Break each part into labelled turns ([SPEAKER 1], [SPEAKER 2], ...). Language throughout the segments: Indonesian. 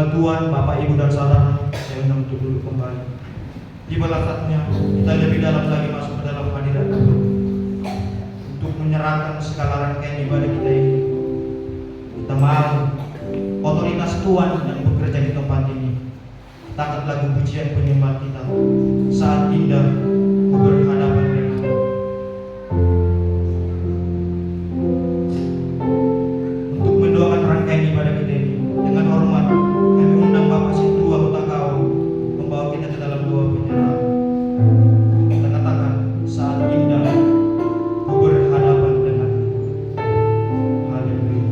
[SPEAKER 1] nama Tuhan, Bapak, Ibu, dan Saudara, saya undang untuk duduk kembali. Tibalah saatnya kita lebih dalam lagi masuk ke dalam hadirat Tuhan untuk menyerahkan segala rangkaian ibadah kita ini. Kita mau otoritas Tuhan yang bekerja di tempat ini. Kita angkat lagu pujian penyembah kita saat indah ku berhadapan dengan untuk mendoakan rangkaian ibadah kita ini. Dengan hormat kami undang Bapak Sintu Hutagao membawa kita ke dalam doa penyerahan. Kita katakan saat indah ku berhadapan dengan haleluya.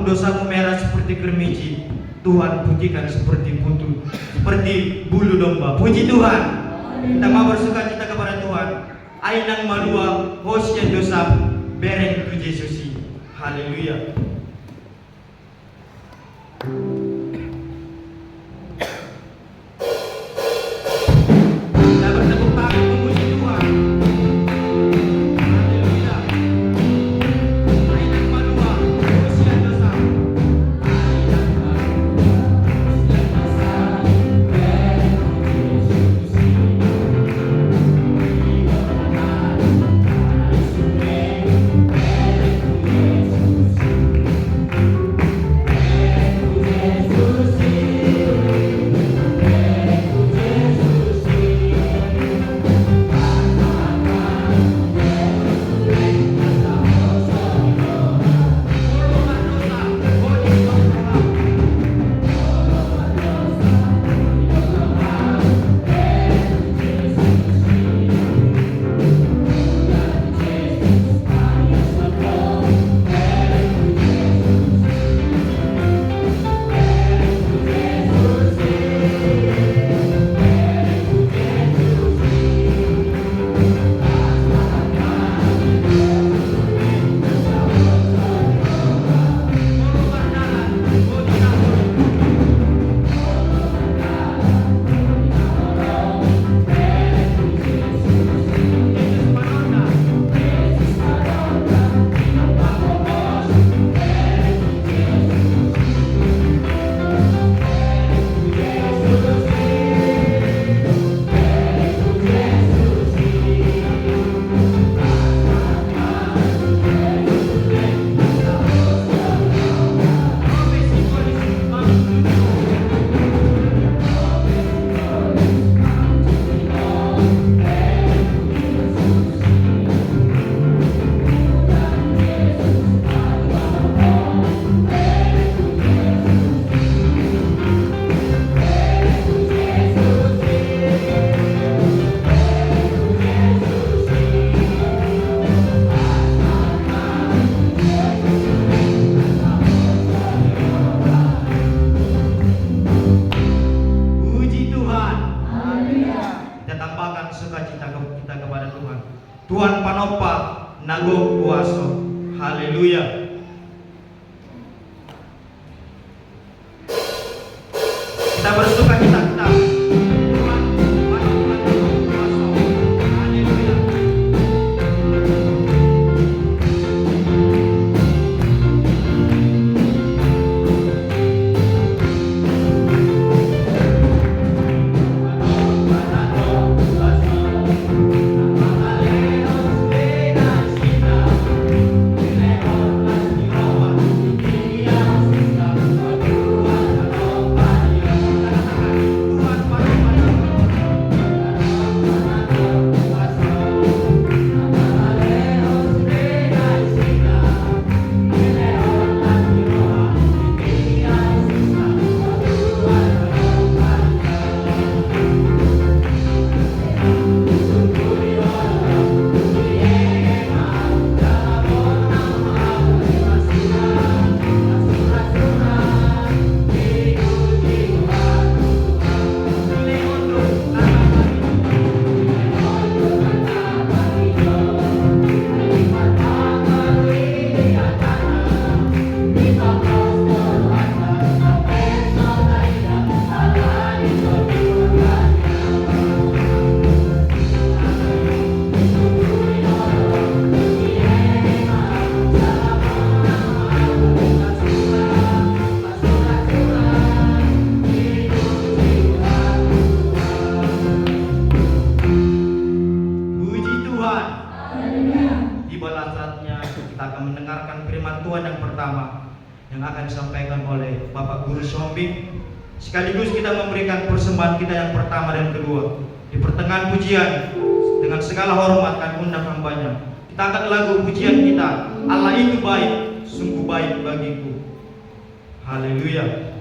[SPEAKER 1] Dosamu merah seperti germiji, Tuhan putihkan seperti bulu domba. Puji Tuhan. Kita mau bersuka cita kepada Tuhan. Ainang malua hosya dosa bereng tu Yesusi. Haleluya. Kita bertepuk tangan memuji Tuhan. Tuhan panopa nago kuaso. Haleluya. Kita bersuka cita. Tuhan panopa nago kuaso. Haleluya. Tibalah saatnya kita akan mendengarkan firman Tuhan yang pertama yang akan disampaikan oleh Bapak Guru Sombing. Sekaligus kita memberikan persembahan kita yang pertama dan kedua. Di pertengahan pujian, dengan segala hormat kami undang hambanya. Kita angkat lagu pujian kita, Allah itu baik, sungguh baik bagiku. Haleluya.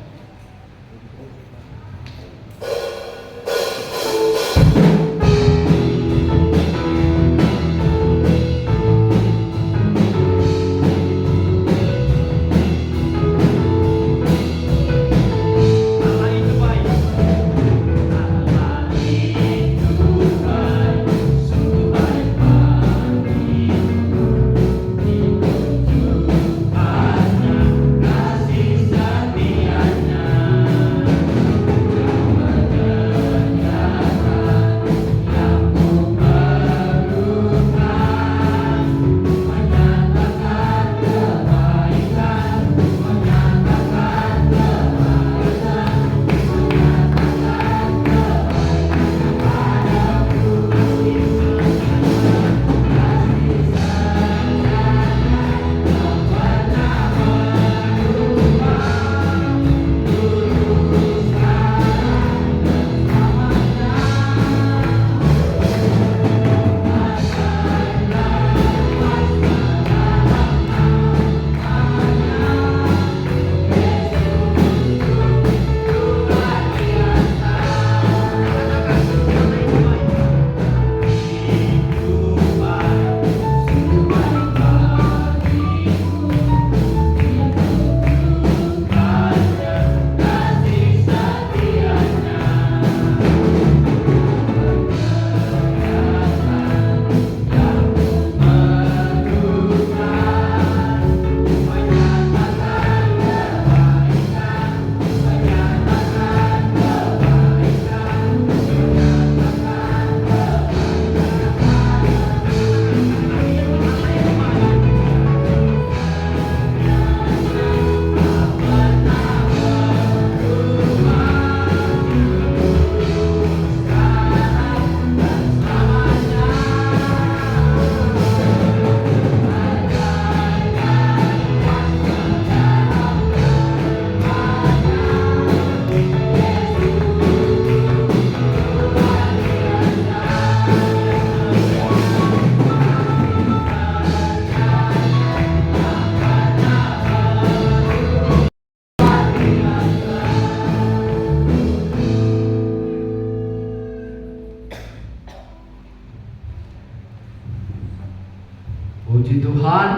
[SPEAKER 2] Puji Tuhan.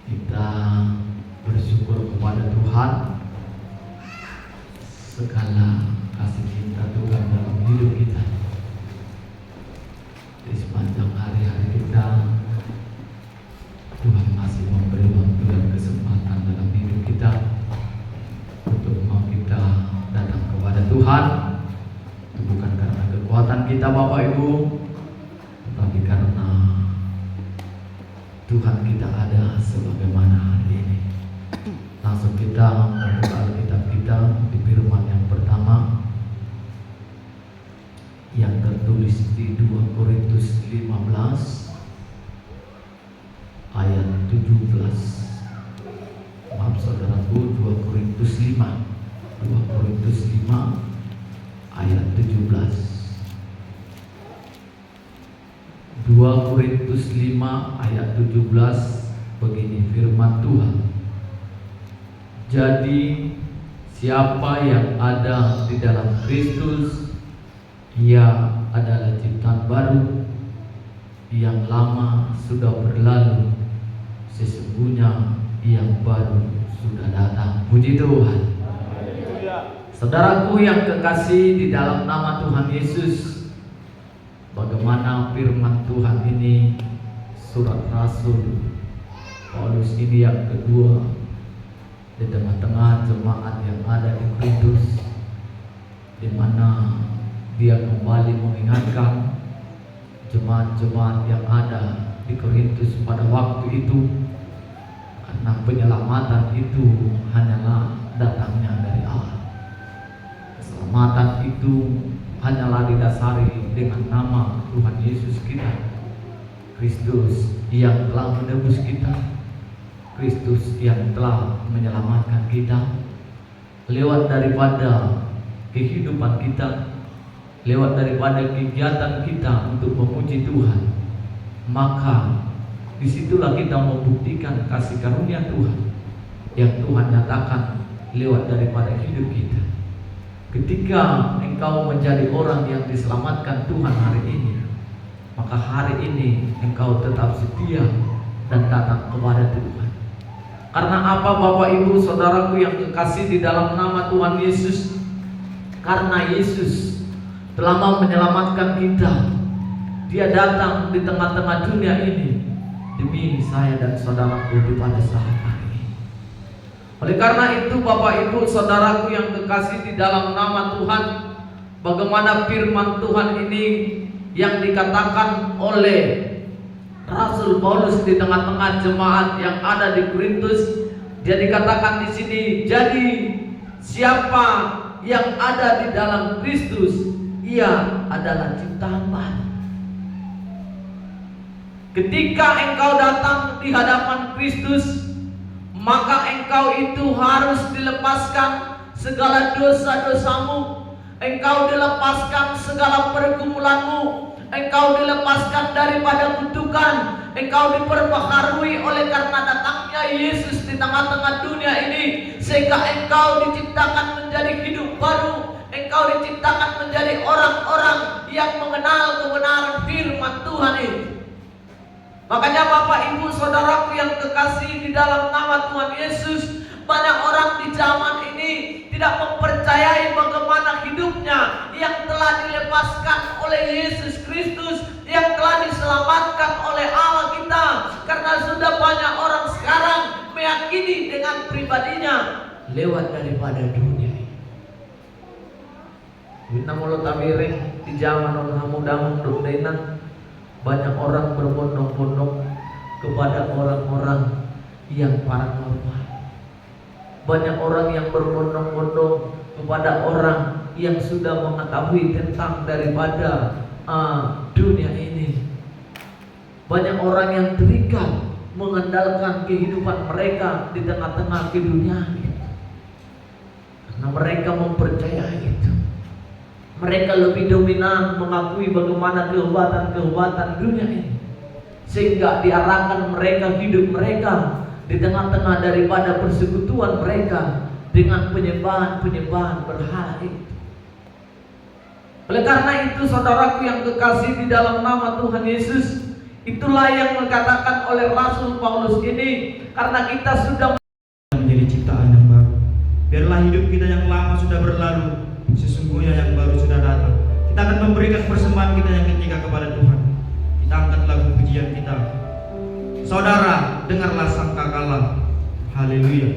[SPEAKER 2] Kita bersyukur kepada Tuhan segala kasih cinta Tuhan dalam hidup kita. Tuhan, itu bukan karena kekuatan kita Bapak Ibu, tetapi karena Tuhan kita ada sebagaimana hari ini. Langsung kita membuka Alkitab kita di firman yang pertama yang tertulis di 2 Korintus 15 ayat 17. Maaf saudaraku, 2 Korintus 5 ayat 17. 2 Korintus 5 ayat 17, begini firman Tuhan. Jadi siapa yang ada di dalam Kristus, ia adalah ciptaan baru, yang lama sudah berlalu, sesungguhnya yang baru sudah datang. Puji Tuhan. Saudaraku yang kekasih di dalam nama Tuhan Yesus, bagaimana firman Tuhan ini, surat Rasul Paulus ini yang kedua di tengah-tengah jemaat yang ada di Korintus, di mana dia kembali mengingatkan jemaat-jemaat yang ada di Korintus pada waktu itu, karena penyelamatan itu hanyalah datangnya dari Allah. Keselamatan itu hanyalah didasari dengan nama Tuhan Yesus kita, Kristus yang telah menebus kita, Kristus yang telah menyelamatkan kita lewat daripada kehidupan kita, lewat daripada kegiatan kita untuk memuji Tuhan. Maka disitulah kita membuktikan kasih karunia Tuhan yang Tuhan nyatakan lewat daripada hidup kita. Ketika engkau menjadi orang yang diselamatkan Tuhan hari ini, maka hari ini engkau tetap setia dan datang kepada Tuhan. Karena apa Bapak Ibu Saudaraku yang kekasih di dalam nama Tuhan Yesus? Karena Yesus telah mau menyelamatkan kita. Dia datang di tengah-tengah dunia ini demi saya dan saudaraku di pada saat hari ini. Oleh karena itu Bapak Ibu Saudaraku yang kekasih di dalam nama Tuhan, bagaimana firman Tuhan ini yang dikatakan oleh Rasul Paulus di tengah-tengah jemaat yang ada di Korintus. Dia dikatakan di sini, jadi siapa yang ada di dalam Kristus, ia adalah ciptaan baru. Ketika engkau datang di hadapan Kristus, maka engkau itu harus dilepaskan segala dosa-dosamu, engkau dilepaskan segala pergumulanmu, engkau dilepaskan daripada kutukan, engkau diperbaharui oleh karena datangnya Yesus di tengah-tengah dunia ini, sehingga engkau diciptakan menjadi hidup baru, engkau diciptakan menjadi orang-orang yang mengenal kebenaran firman Tuhan itu. Makanya Bapak Ibu Saudaraku yang kekasih di dalam nama Tuhan Yesus, banyak orang di zaman ini tidak mempercayai bagaimana hidupnya yang telah dilepaskan oleh Yesus Kristus, yang telah diselamatkan oleh Allah kita. Karena sudah banyak orang sekarang meyakini dengan pribadinya lewat daripada dunia ini. Kita mulut tabiring di zaman orang muda mendudainan. Banyak orang berbondong-bondong kepada orang-orang yang paranormal. Banyak orang yang berbondong-bondong kepada orang yang sudah mengetahui tentang daripada dunia ini. Banyak orang yang terikat mengandalkan kehidupan mereka di tengah-tengah keduniaan itu, karena mereka mempercayai itu. Mereka lebih dominan mengakui bagaimana kehebatan dunia ini, sehingga diarahkan mereka hidup mereka di tengah-tengah daripada persekutuan mereka dengan penyembahan berhala itu. Oleh karena itu saudaraku yang kekasih di dalam nama Tuhan Yesus, itulah yang dikatakan oleh Rasul Paulus ini, karena kita sudah
[SPEAKER 1] menjadi ciptaan yang baru. Biarlah hidup kita yang lama sudah berlalu, sesungguhnya yang baru sudah datang. Kita akan memberikan persembahan kita yang ketiga kepada Tuhan. Kita angkat lagu pujian kita. Saudara, dengarlah sangkakala. Haleluya.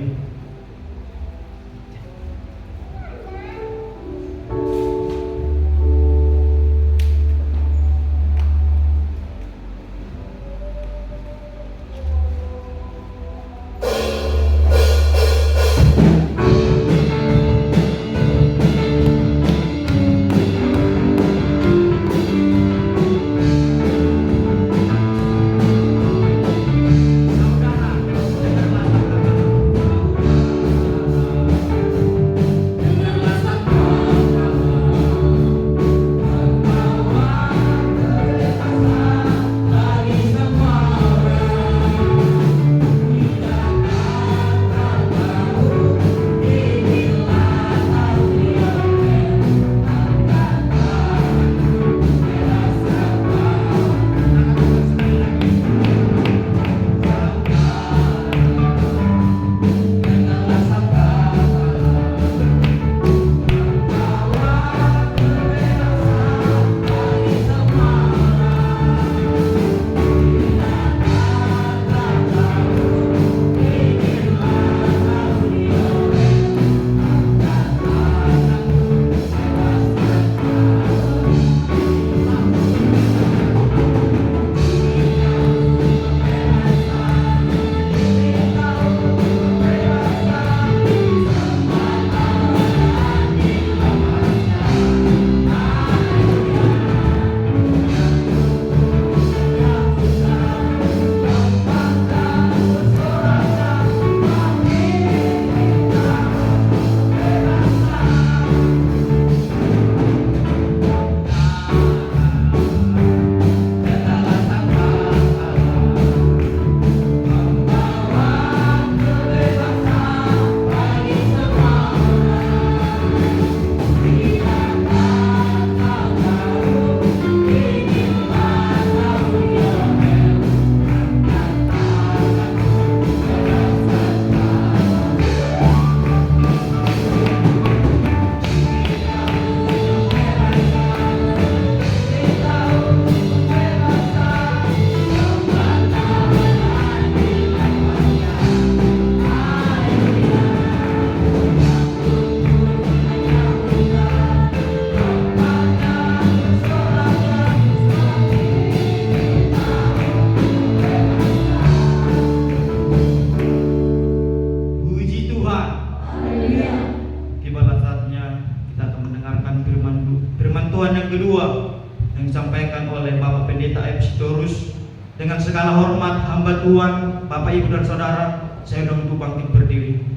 [SPEAKER 1] kedua yang disampaikan oleh Bapak Pendeta Epsitorus. Dengan segala hormat hamba Tuhan, Bapak Ibu dan Saudara, saya undang untuk bangkit berdiri.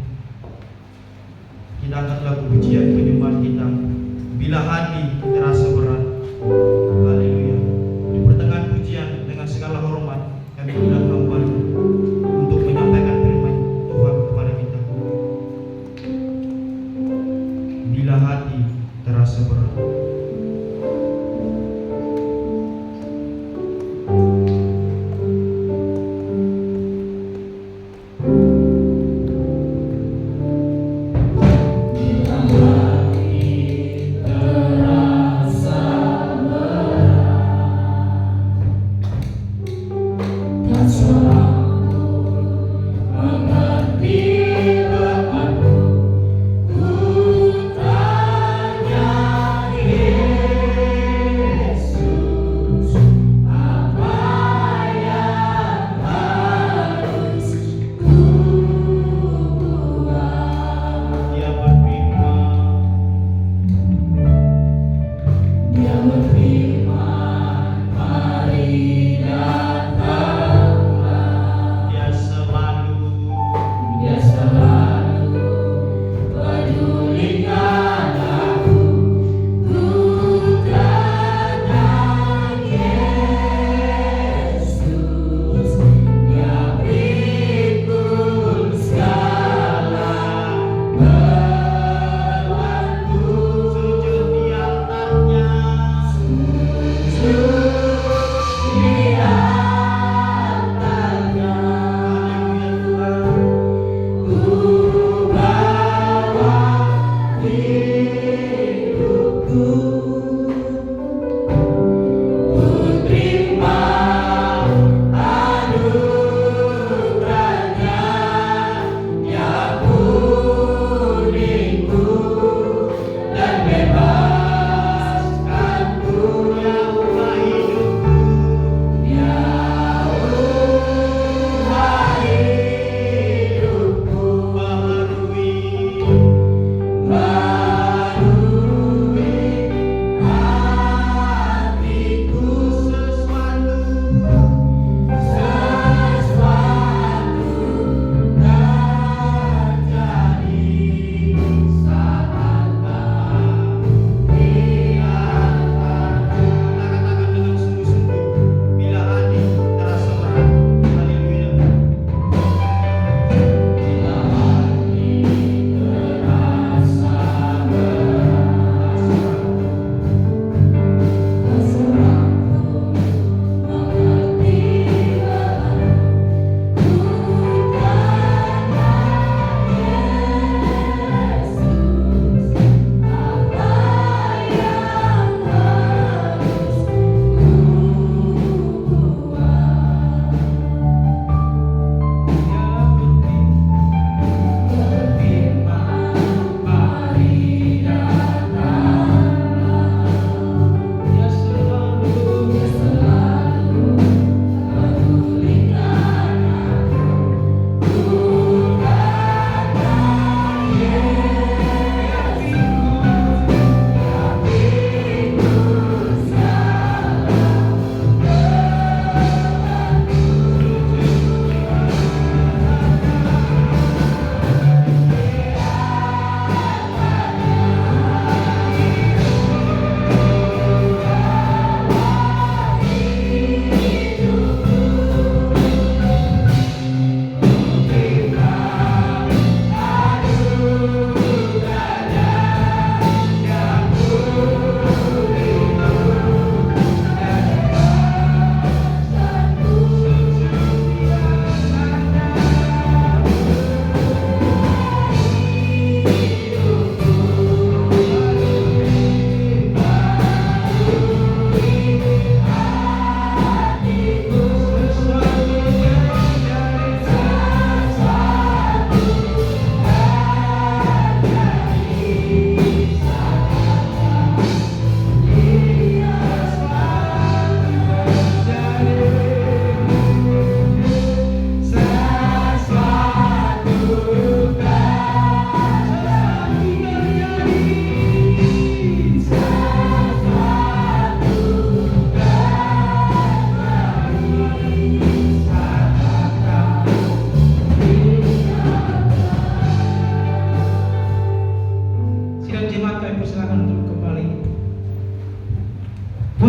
[SPEAKER 1] Kita angkat lagu pujian penyembahan kita, Bila Hati Terasa Berat. Haleluya. Di pertengahan pujian dengan segala hormat kami undang hamba untuk menyampaikan firman Tuhan kepada kita. Bila hati terasa berat.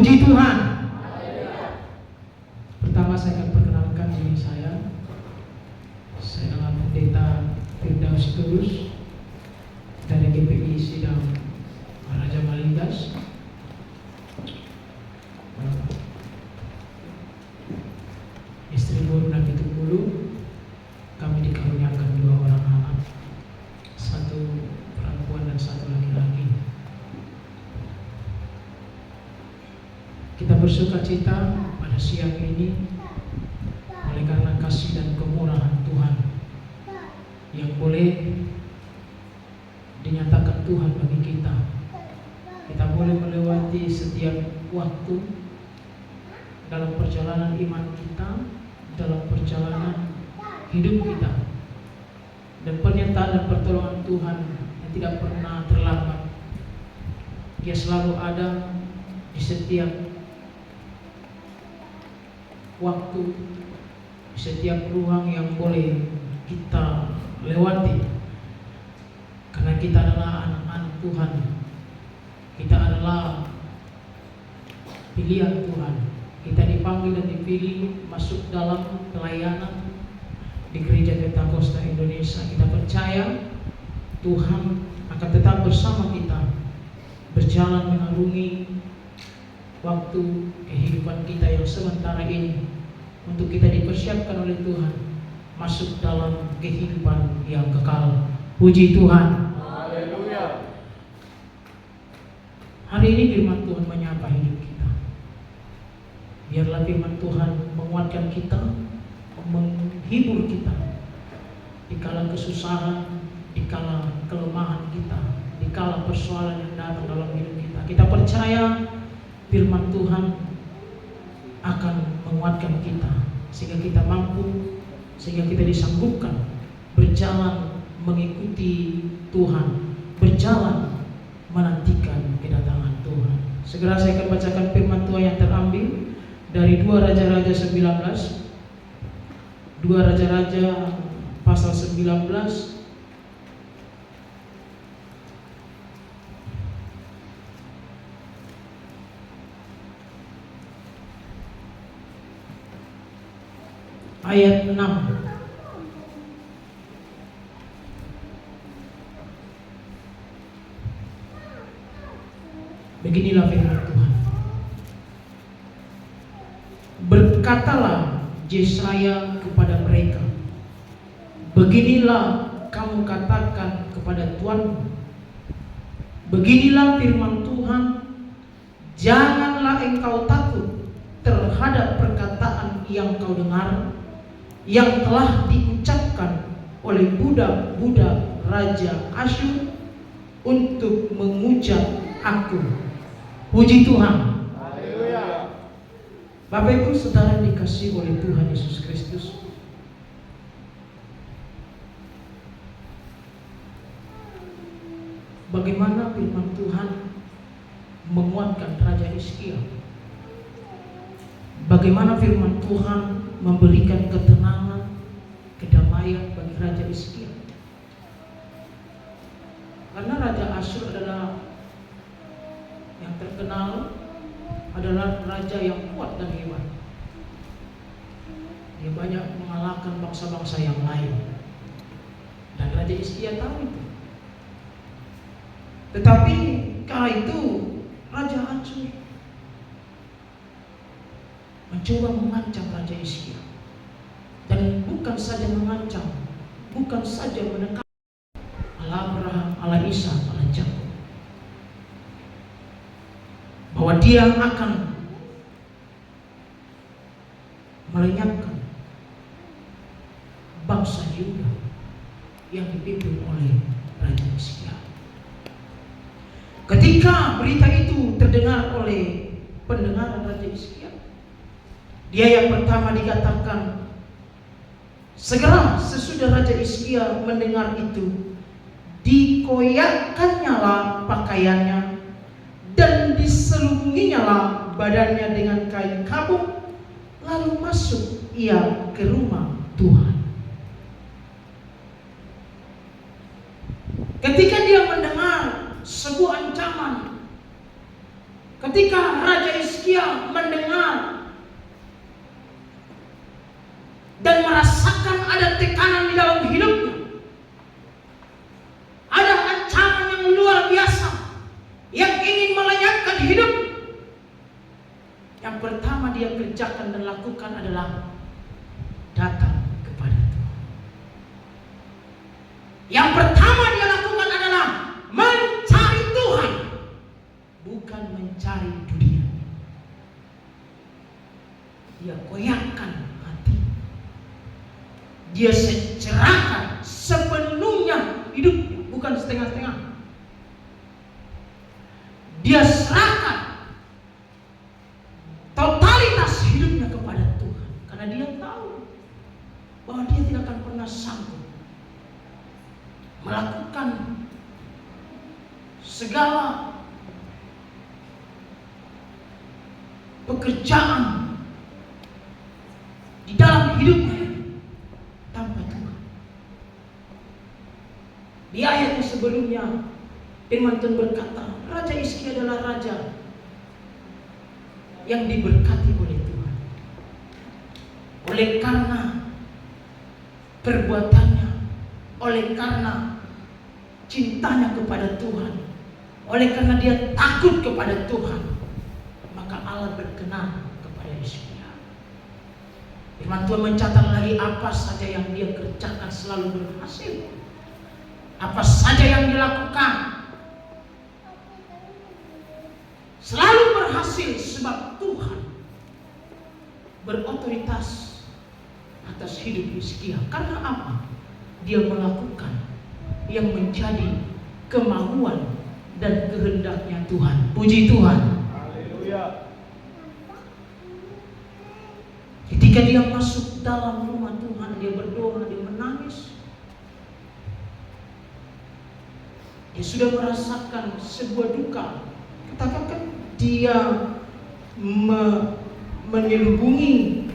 [SPEAKER 3] Puji Tuhan. Pertama saya akan perkenalkan diri saya. Saya adalah Pendeta Firdaus Tulus dari GPI Sidang Raja Malindas. Istri Boru dan Pitupulu, kami dikaruniakan 2 orang anak, 1 perempuan dan 1 laki-laki. Kita bersuka cita pada siang ini oleh karena kasih dan kemurahan Tuhan yang boleh dinyatakan Tuhan bagi kita. Kita boleh melewati setiap waktu dalam perjalanan iman kita, dalam perjalanan hidup kita, dan penyertaan dan pertolongan Tuhan yang tidak pernah terlambat. Dia selalu ada di setiap waktu, di setiap ruang yang boleh kita lewati, karena kita adalah anak-anak Tuhan. Kita adalah pilihan Tuhan. Kita dipanggil dan dipilih masuk dalam pelayanan di Gereja Pentakosta Indonesia. Kita percaya Tuhan akan tetap bersama kita, berjalan mengarungi waktu kehidupan kita yang sementara ini, untuk kita dipersiapkan oleh Tuhan masuk dalam kehidupan yang kekal. Puji Tuhan.
[SPEAKER 2] Haleluya.
[SPEAKER 3] Hari ini firman Tuhan menyapa hidup kita. Biarlah firman Tuhan menguatkan kita, menghibur kita di kala kesusahan, di kala kelemahan kita, di kala persoalan yang datang dalam hidup kita. Kita percaya firman Tuhan akan menguatkan kita, sehingga kita mampu, sehingga kita disanggupkan berjalan mengikuti Tuhan, berjalan menantikan kedatangan Tuhan. Segera saya akan bacakan firman Tuhan yang terambil dari 2 Raja-Raja 19. 2 Raja-Raja pasal 19 ayat 6. Beginilah firman Tuhan. Berkatalah Yesaya kepada mereka, beginilah kamu katakan kepada Tuanmu, beginilah firman Tuhan, janganlah engkau takut terhadap perkataan yang kau dengar, yang telah diucapkan oleh budak-budak Raja Asyur untuk menghujat aku. Puji Tuhan.
[SPEAKER 2] Haleluya.
[SPEAKER 3] Bapak Ibu Saudara dikasihi oleh Tuhan Yesus Kristus, bagaimana firman Tuhan menguatkan Raja Hizkia, bagaimana firman Tuhan memberikan ketenangan, kedamaian bagi Raja Hizkia. Karena Raja Asyur adalah yang terkenal adalah raja yang kuat dan hebat. Dia banyak mengalahkan bangsa-bangsa yang lain, dan Raja Hizkia tahu itu. Tetapi kala itu Raja Asyur mencoba mengancam Raja Hizkia, dan bukan saja mengancam, bukan saja menekan Allah Abraham, Allah Isa, Allah Yakub, bahwa dia akan melenyapkan bangsa Yehuda yang dipimpin oleh Raja Hizkia. Ketika berita itu terdengar oleh pendengar Raja Hizkia, dia yang pertama dikatakan, segera sesudah Raja Hizkia mendengar itu, dikoyakkannya lah pakaiannya dan diselubunginya lah badannya dengan kain kabung, lalu masuk ia ke rumah Tuhan. Ketika dia mendengar sebuah ancaman Ketika Raja Hizkia mendengar dan merasakan ada tekanan di dalam hidupnya, ada ancaman yang luar biasa yang ingin melenyapkan hidup, yang pertama dia kerjakan dan lakukan adalah datang kepada Tuhan. Yang pertama dia lakukan adalah mencari Tuhan, bukan mencari dunia. Dia goyahkan hati, dia cerahkan sepenuhnya hidupnya, bukan setengah-setengah. Dia serahkan totalitas hidupnya kepada Tuhan, karena dia tahu bahwa dia tidak akan pernah sanggup melakukan segala pekerjaan di dalam hidupnya tanpa Tuhan. Di ayat yang sebelumnya firman Tuhan berkata, Raja Hizkia adalah raja yang diberkati oleh Tuhan. Oleh karena perbuatannya, oleh karena cintanya kepada Tuhan, oleh karena dia takut kepada Tuhan, maka Allah berkenan kepada Hizkia. Firman Tuhan mencatat lagi, apa saja yang dia kerjakan selalu berhasil. Apa saja yang dilakukan selalu berhasil, sebab Tuhan berotoritas atas hidup Hizkia. Karena apa? Dia melakukan yang menjadi kemauan dan kehendaknya Tuhan. Puji Tuhan.
[SPEAKER 4] Haleluya.
[SPEAKER 3] Ketika dia masuk dalam rumah Tuhan, dia berdoa, dia menangis. Dia sudah merasakan sebuah duka. Katakan dia menyelubungi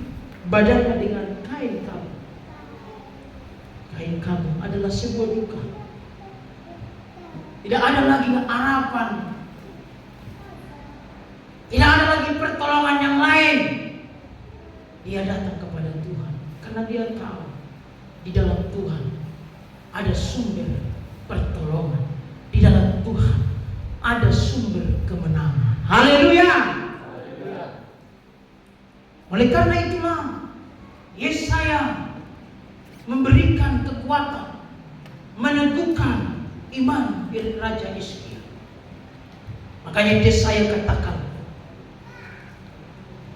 [SPEAKER 3] badannya dengan kain kamu. Kain kamu adalah sebuah duka. Tidak ada lagi harapan, tidak ada lagi pertolongan yang lain. Dia datang kepada Tuhan karena dia tahu di dalam Tuhan ada sumber pertolongan. Di dalam Tuhan ada sumber kemenangan. Haleluya. Oleh karena itulah Yesaya memberikan kekuatan, meneguhkan iman dari Raja Hizkia. Makanya Yesaya katakan,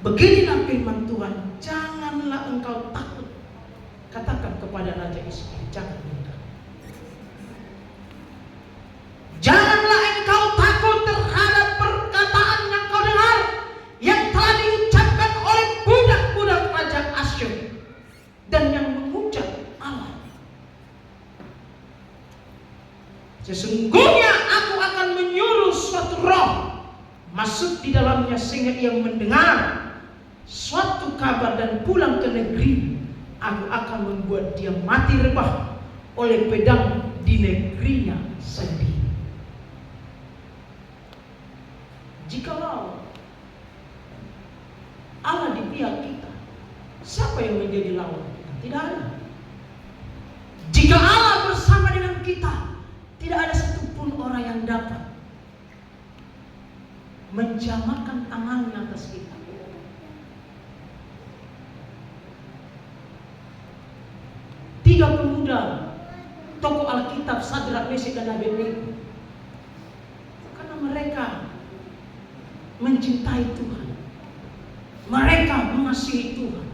[SPEAKER 3] beginilah firman Tuhan, janganlah engkau takut. Katakan kepada Raja Hizkia, jangan takut. Janganlah engkau takut terhadap perkataan yang kau dengar, yang telah diucapkan oleh budak-budak Raja Asyur dan yang menghujat Allah. Sesungguhnya aku akan menyuruh suatu roh masuk di dalamnya, sehingga ia mendengar suatu kabar dan pulang ke negeri. Aku akan membuat dia mati rebah oleh pedang di negerinya sendiri. Jikalau Allah di pihak kita, siapa yang menjadi lawan kita? Tidak ada. Jika Allah bersama dengan kita, tidak ada satupun orang yang dapat menjamakan tangannya atas kita. Tiga pemuda tokoh Alkitab, Sadrak, Mesyak dan Abednego, karena mereka mencintai Tuhan, mereka mengasihi Tuhan.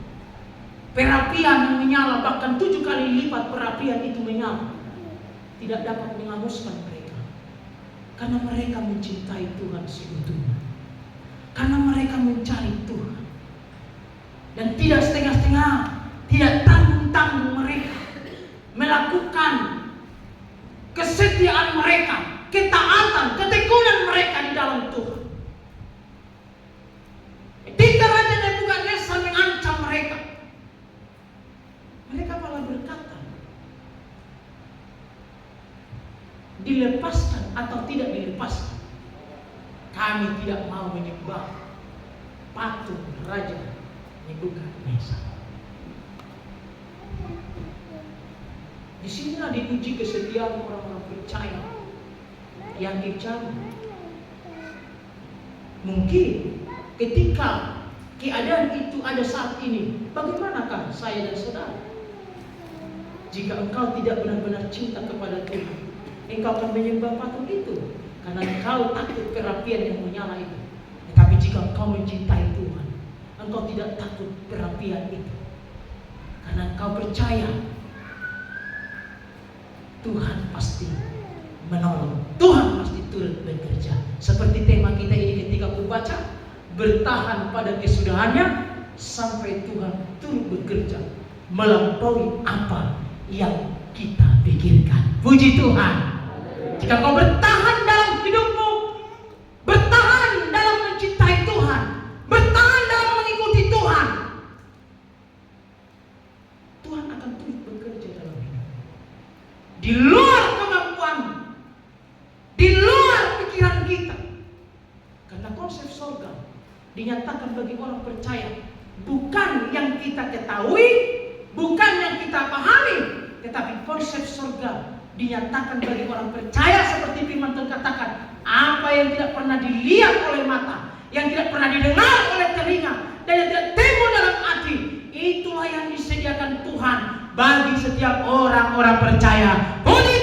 [SPEAKER 3] Perapian yang menyala, bahkan 7 kali lipat perapian itu menyala, tidak dapat menghanguskan mereka, karena mereka mencintai Tuhan seutuhnya, karena mereka mencari Tuhan, dan tidak setengah-setengah, tidak tanggung-tanggung mereka melakukan kesetiaan mereka, ketaatan, ketekunan mereka di dalam Tuhan. Ketika Raja Nebukadnezar mengancam mereka, mereka malah berkata, dilepaskan atau tidak dilepaskan. Kami tidak mau menyembah patung Raja Nebukadnezar. Disinilah diuji kesetiaan orang-orang percaya yang dicari. Mungkin ketika keadaan itu ada saat ini, bagaimanakah saya dan saudara? Jika engkau tidak benar-benar cinta kepada Tuhan, engkau akan menyembah patung itu karena engkau takut perapian yang menyala itu. Tetapi jika engkau mencintai Tuhan, engkau tidak takut perapian itu karena engkau percaya Tuhan pasti menolong, Tuhan pasti turut bekerja. Seperti tema kita ini ketika aku baca, bertahan pada kesudahannya sampai Tuhan turut bekerja melampaui apa yang kita pikirkan. Puji Tuhan. Jika kau bertahan dalam hidupmu, bertahan dalam mencintai Tuhan, bertahan dalam mengikuti Tuhan, Tuhan akan turut bekerja dalam hidupmu. Di luar kemampuan, di luar pikiran kita. Karena konsep surga dinyatakan bagi orang percaya bukan yang kita ketahui, bukan yang kita pahami, tetapi konsep surga dinyatakan bagi orang percaya seperti firman Tuhan katakan, apa yang tidak pernah dilihat oleh mata, yang tidak pernah didengar oleh telinga, dan yang tidak timbul dalam hati, itulah yang disediakan Tuhan bagi setiap orang-orang percaya. Puji